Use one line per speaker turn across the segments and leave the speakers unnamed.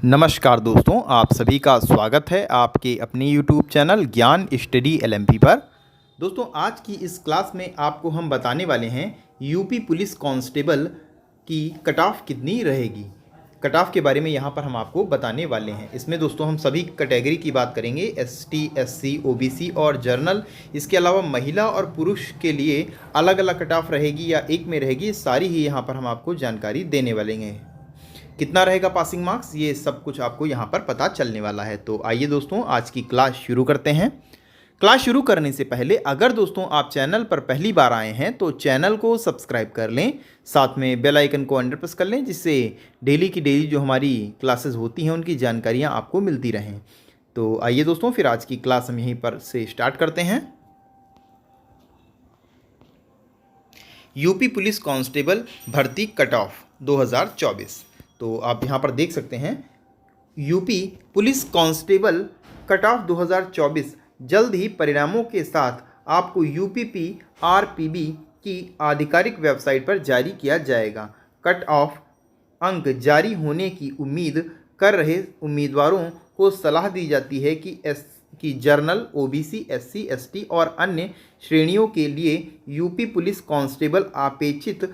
नमस्कार दोस्तों, आप सभी का स्वागत है आपके अपने YouTube चैनल ज्ञान स्टडी LMP पर। दोस्तों, आज की इस क्लास में आपको हम बताने वाले हैं यूपी पुलिस कांस्टेबल की कट ऑफ कितनी रहेगी। कट ऑफ के बारे में यहाँ पर हम आपको बताने वाले हैं। इसमें दोस्तों हम सभी कैटेगरी की बात करेंगे, ST, SC, OBC और जर्नल। इसके अलावा महिला और पुरुष के लिए अलग अलग कट ऑफ रहेगी या एक में रहेगी, सारी ही यहाँ पर हम आपको जानकारी देने वाले हैं। कितना रहेगा पासिंग मार्क्स, ये सब कुछ आपको यहाँ पर पता चलने वाला है। तो आइए दोस्तों, आज की क्लास शुरू करते हैं। क्लास शुरू करने से पहले अगर दोस्तों आप चैनल पर पहली बार आए हैं तो चैनल को सब्सक्राइब कर लें, साथ में बेल आइकन को अंडर प्रेस कर लें, जिससे डेली की डेली जो हमारी क्लासेस होती हैं उनकी जानकारियाँ आपको मिलती रहें। तो आइए दोस्तों, फिर आज की क्लास हम यहीं पर से स्टार्ट करते हैं। यूपी पुलिस कांस्टेबल भर्ती कट ऑफ 2024। तो आप यहाँ पर देख सकते हैं, UP police constable cut off 2024 जल्द ही परिणामों के साथ आपको UPPRPB की आधिकारिक वेबसाइट पर जारी किया जाएगा। कट ऑफ अंक जारी होने की उम्मीद कर रहे उम्मीदवारों को सलाह दी जाती है कि जर्नल, OBC, SC, ST और अन्य श्रेणियों के लिए यूपी पुलिस कांस्टेबल अपेक्षित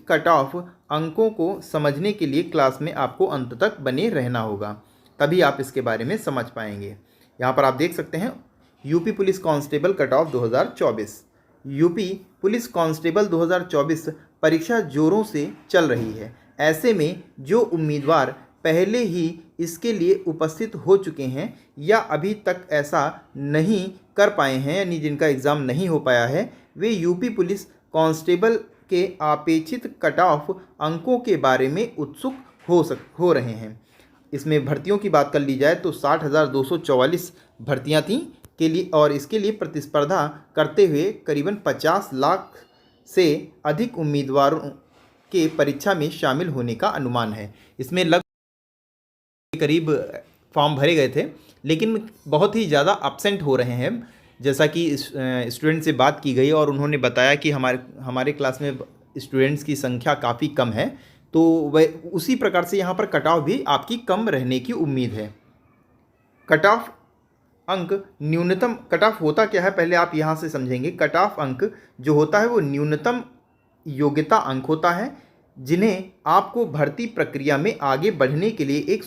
कट ऑफ अंकों को समझने के लिए क्लास में आपको अंत तक बने रहना होगा, तभी आप इसके बारे में समझ पाएंगे। यहाँ पर आप देख सकते हैं UP police constable cut off 2024। UP police constable 2024 परीक्षा जोरों से चल रही है। ऐसे में जो उम्मीदवार पहले ही इसके लिए उपस्थित हो चुके हैं या अभी तक ऐसा नहीं कर पाए हैं, यानी जिनका एग्ज़ाम नहीं हो पाया है, वे यूपी पुलिस कांस्टेबल के अपेक्षित कट ऑफ अंकों के बारे में उत्सुक हो रहे हैं। इसमें भर्तियों की बात कर ली जाए तो 60,244 भर्तियां थीं के लिए, और इसके लिए प्रतिस्पर्धा करते हुए करीबन 50 लाख से अधिक उम्मीदवारों के परीक्षा में शामिल होने का अनुमान है। इसमें लगभग करीब फॉर्म भरे गए थे, लेकिन बहुत ही ज़्यादा एब्सेंट हो रहे हैं। जैसा कि स्टूडेंट से बात की गई और उन्होंने बताया कि हमारे क्लास में स्टूडेंट्स की संख्या काफ़ी कम है, तो वह उसी प्रकार से यहाँ पर कट ऑफ भी आपकी कम रहने की उम्मीद है। कट ऑफ अंक न्यूनतम, कट ऑफ होता क्या है पहले आप यहाँ से समझेंगे। कट ऑफ अंक जो होता है वो न्यूनतम योग्यता अंक होता है, जिन्हें आपको भर्ती प्रक्रिया में आगे बढ़ने के लिए एक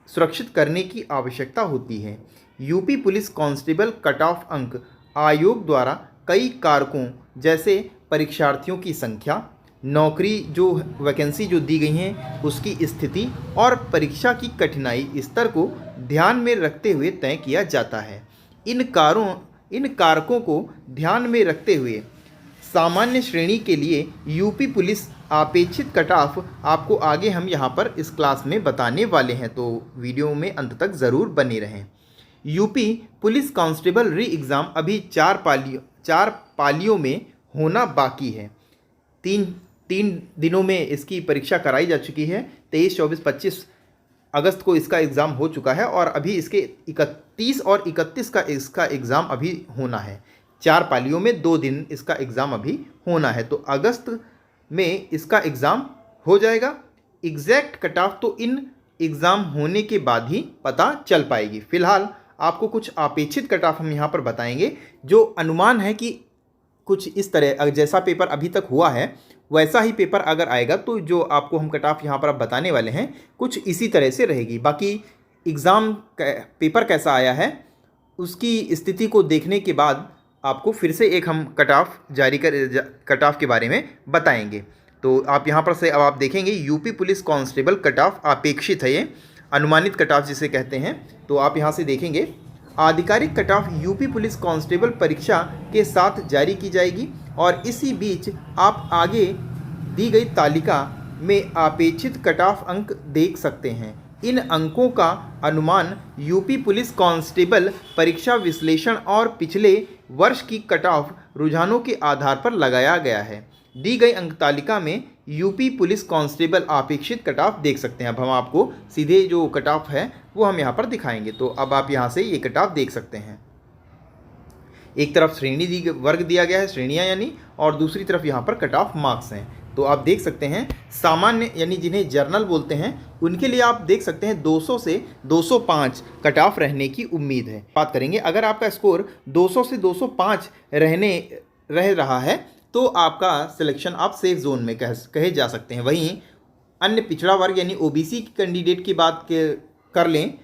सुरक्षित करने की आवश्यकता होती है। UP police constable cut off अंक आयोग द्वारा कई कारकों जैसे परीक्षार्थियों की संख्या, नौकरी जो वैकेंसी जो दी गई हैं उसकी स्थिति और परीक्षा की कठिनाई स्तर को ध्यान में रखते हुए तय किया जाता है। इन कारकों को ध्यान में रखते हुए सामान्य श्रेणी के लिए यूपी पुलिस अपेक्षित कट ऑफ आपको आगे हम यहाँ पर इस क्लास में बताने वाले हैं, तो वीडियो में अंत तक ज़रूर बने रहें। यूपी पुलिस कांस्टेबल री एग्ज़ाम अभी चार पालियों में होना बाकी है। तीन दिनों में इसकी परीक्षा कराई जा चुकी है। 23, 24, 25 अगस्त को इसका एग्ज़ाम हो चुका है और अभी इसके 31 और 31 का इसका एग्ज़ाम अभी होना है। 4 पालियों में 2 दिन इसका एग्ज़ाम अभी होना है, तो अगस्त में इसका एग्ज़ाम हो जाएगा। एग्जैक्ट कट ऑफ तो इन एग्ज़ाम होने के बाद ही पता चल पाएगी। फ़िलहाल आपको कुछ अपेक्षित कट ऑफ हम यहाँ पर बताएंगे, जो अनुमान है कि कुछ इस तरह, जैसा पेपर अभी तक हुआ है वैसा ही पेपर अगर आएगा तो जो आपको हम कट ऑफ यहाँ पर अब बताने वाले हैं कुछ इसी तरह से रहेगी। बाकी एग्ज़ाम पेपर कैसा आया है उसकी स्थिति को देखने के बाद आपको फिर से एक हम कट ऑफ के बारे में बताएंगे। तो आप यहाँ पर से अब आप देखेंगे UP police constable cut off अपेक्षित है, ये अनुमानित कट ऑफ जिसे कहते हैं। तो आप यहाँ से देखेंगे आधिकारिक cut off UP police constable परीक्षा के साथ जारी की जाएगी, और इसी बीच आप आगे दी गई तालिका में अपेक्षित कट ऑफ अंक देख सकते हैं। इन अंकों का अनुमान यूपी पुलिस कांस्टेबल परीक्षा विश्लेषण और पिछले वर्ष की कट ऑफ रुझानों के आधार पर लगाया गया है। दी गई अंक तालिका में यूपी पुलिस कांस्टेबल अपेक्षित कट ऑफ देख सकते हैं। अब हम आपको सीधे जो कट ऑफ है वो हम यहाँ पर दिखाएंगे। तो अब आप यहाँ से ये कट ऑफ देख सकते हैं। एक तरफ वर्ग दिया गया है, श्रेणियाँ यानी, और दूसरी तरफ यहाँ पर कट ऑफ मार्क्स हैं। तो आप देख सकते हैं सामान्य यानी जिन्हें जर्नल बोलते हैं उनके लिए आप देख सकते हैं 200 से 205 कट ऑफ रहने की उम्मीद है। बात करेंगे अगर आपका स्कोर 200 से 205 रह रहा है तो आपका सिलेक्शन आप सेफ जोन में कहे जा सकते हैं। वहीं अन्य पिछड़ा वर्ग यानी ओबीसी कैंडिडेट की बात कर लें,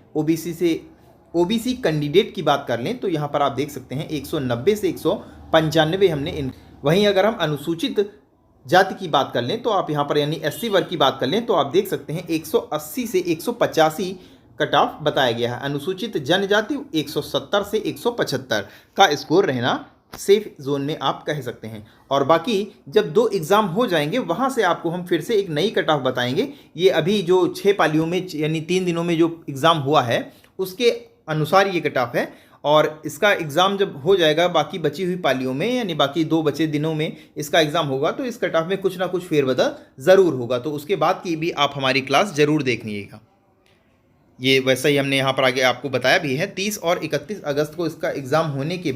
ओबीसी कैंडिडेट की बात कर लें तो यहाँ पर आप देख सकते हैं 190 से 195 हमने वहीं अगर हम अनुसूचित जाति की बात कर लें तो आप यहाँ पर यानी एससी वर्ग की बात कर लें तो आप देख सकते हैं 180 से 185 कट ऑफ बताया गया है। अनुसूचित जनजाति 170 से 175 का स्कोर रहना सेफ जोन में आप कह सकते हैं। और बाकी जब 2 एग्ज़ाम हो जाएंगे वहाँ से आपको हम फिर से एक नई कट ऑफ बताएंगे। ये अभी जो 6 पालियों में यानी 3 दिनों में जो एग्ज़ाम हुआ है उसके अनुसार ये कट ऑफ है, और इसका एग्ज़ाम जब हो जाएगा बाकी बची हुई पालियों में यानी बाकी 2 बचे दिनों में इसका एग्ज़ाम होगा तो इस कट ऑफ में कुछ ना कुछ फेरबदल ज़रूर होगा। तो उसके बाद की भी आप हमारी क्लास ज़रूर देखिएगा। ये वैसा ही हमने यहाँ पर आगे आपको बताया भी है। 30 और 31 अगस्त को इसका एग्ज़ाम होने के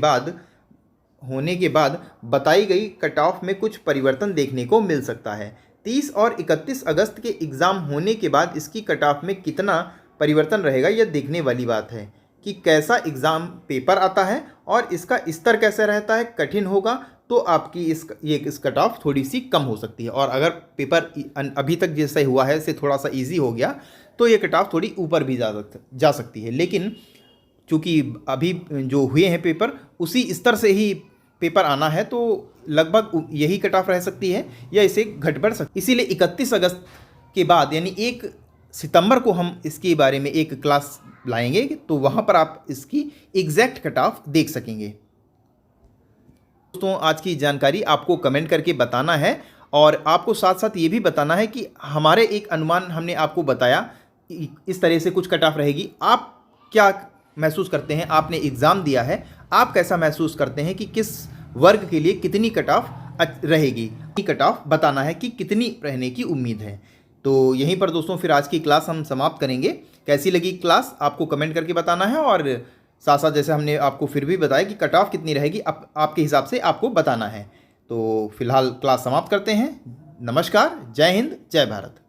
बाद बताई गई कट ऑफ में कुछ परिवर्तन देखने को मिल सकता है। 30 और 31 अगस्त के एग्ज़ाम होने के बाद इसकी कट ऑफ में कितना परिवर्तन रहेगा यह देखने वाली बात है कि कैसा एग्ज़ाम पेपर आता है और इसका स्तर कैसा रहता है। कठिन होगा तो आपकी इस कट ऑफ थोड़ी सी कम हो सकती है, और अगर पेपर अभी तक जैसा हुआ है इससे थोड़ा सा इजी हो गया तो ये कट ऑफ थोड़ी ऊपर भी जा सकती है। लेकिन चूँकि अभी जो हुए हैं पेपर उसी स्तर से ही पेपर आना है तो लगभग यही कट ऑफ रह सकती है या इसे घट बढ़ सकती है। इसीलिए 31 अगस्त के बाद यानी 1 सितंबर को हम इसके बारे में एक क्लास लाएंगे तो वहाँ पर आप इसकी एग्जैक्ट कट ऑफ देख सकेंगे। दोस्तों आज की जानकारी आपको कमेंट करके बताना है, और आपको साथ साथ ये भी बताना है कि हमारे एक अनुमान हमने आपको बताया इस तरह से कुछ कट ऑफ रहेगी। आप क्या महसूस करते हैं, आपने एग्ज़ाम दिया है, आप कैसा महसूस करते हैं कि किस वर्ग के लिए कितनी कट ऑफ रहेगी, कट ऑफ बताना है कि कितनी रहने की उम्मीद है। तो यहीं पर दोस्तों फिर आज की क्लास हम समाप्त करेंगे। कैसी लगी क्लास आपको कमेंट करके बताना है, और साथ साथ जैसे हमने आपको फिर भी बताया कि कट ऑफ कितनी रहेगी आपके हिसाब से आपको बताना है। तो फिलहाल क्लास समाप्त करते हैं। नमस्कार, जय हिंद, जय भारत।